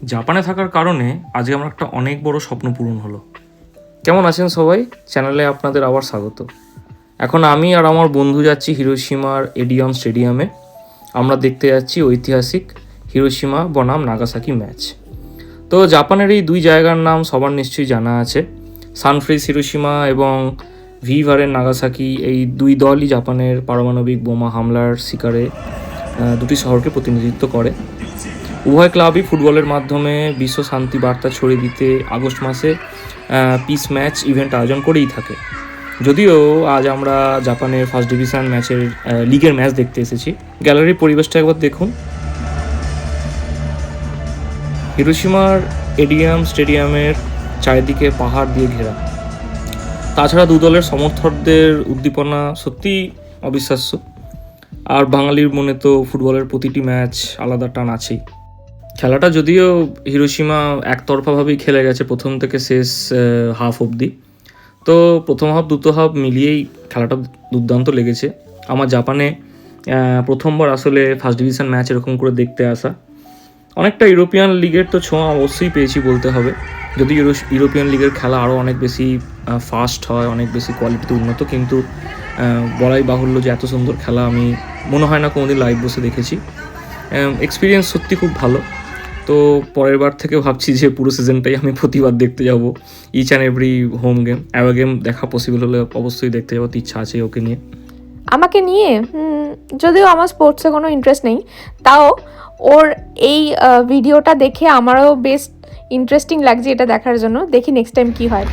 জাপানে থাকার কারণে আজকে আমার একটা অনেক বড় স্বপ্ন পূরণ হলো। কেমন আছেন সবাই? চ্যানেলে আপনাদের আবার স্বাগত। এখন আমি আর আমার বন্ধু যাচ্ছি হিরোশিমার এডিয়ন স্টেডিয়ামে। আমরা দেখতে যাচ্ছি ঐতিহাসিক হিরোশিমা বনাম নাগাসাকি ম্যাচ। তো জাপানের এই দুই জায়গার নাম সবার নিশ্চয়ই জানা আছে। সানফ্রিজ হিরোশিমা এবং ভিভারেন নাগাসাকি, এই দুই দলই জাপানের পারমাণবিক বোমা হামলার শিকারে দুটি শহরকে প্রতিনিধিত্ব করে। উভয় ক্লাবই ফুটবলের মাধ্যমে বিশ্ব শান্তি বার্তা ছড়িয়ে দিতে আগস্ট মাসে পিস ম্যাচ ইভেন্ট আয়োজন করেই থাকে। যদিও আজ আমরা জাপানের ফার্স্ট ডিভিশন ম্যাচের লিগের ম্যাচ দেখতে এসেছি। গ্যালারির পরিবেশটা একবার দেখুন। হিরোশিমার এডিয়াম স্টেডিয়ামের চারিদিকে পাহাড় দিয়ে ঘেরা। তাছাড়া দু দলের সমর্থকদের উদ্দীপনা সত্যিই অবিশ্বাস্য। আর বাঙালির মনে তো ফুটবলের প্রতিটি ম্যাচ আলাদা টান আছেই। খেলাটা যদিও হিরোশিমা একতরফাভাবেই খেলে গেছে প্রথম থেকে শেষ হাফ অবধি। তো প্রথম হাফ দুটো হাফ মিলিয়েই খেলাটা দুর্দান্ত লেগেছে। আমার জাপানে প্রথমবার আসলে ফার্স্ট ডিভিশন ম্যাচ এরকম করে দেখতে আসা। অনেকটা ইউরোপিয়ান লিগের তো ছোঁয়া অবশ্যই পেয়েছি বলতে হবে। যদি ইউরোপিয়ান লিগের খেলা আরও অনেক বেশি ফাস্ট হয়, অনেক বেশি কোয়ালিটিতে উন্নত, কিন্তু বলাই বাহুল্য যে এত সুন্দর খেলা আমি মনে হয় না কোনোদিন লাইভ বসে দেখেছি। এক্সপিরিয়েন্স সত্যি খুব ভালো। তো পরের বার থেকে ভাবছি যে পুরো সিজনটাই আমি প্রতিবার দেখতে যাব। Each and every home game, away game দেখা পসিবল হলে অবশ্যই দেখতে যাবো, ইচ্ছা আছে ওকে নিয়ে। আমাকে নিয়ে যদিও আমার স্পোর্টসে কোনো ইন্টারেস্ট নেই, তাও ওর এই ভিডিওটা দেখে আমারও বেশ ইন্টারেস্টিং লাগছে এটা দেখার জন্য। দেখি নেক্সট টাইম কী হয়।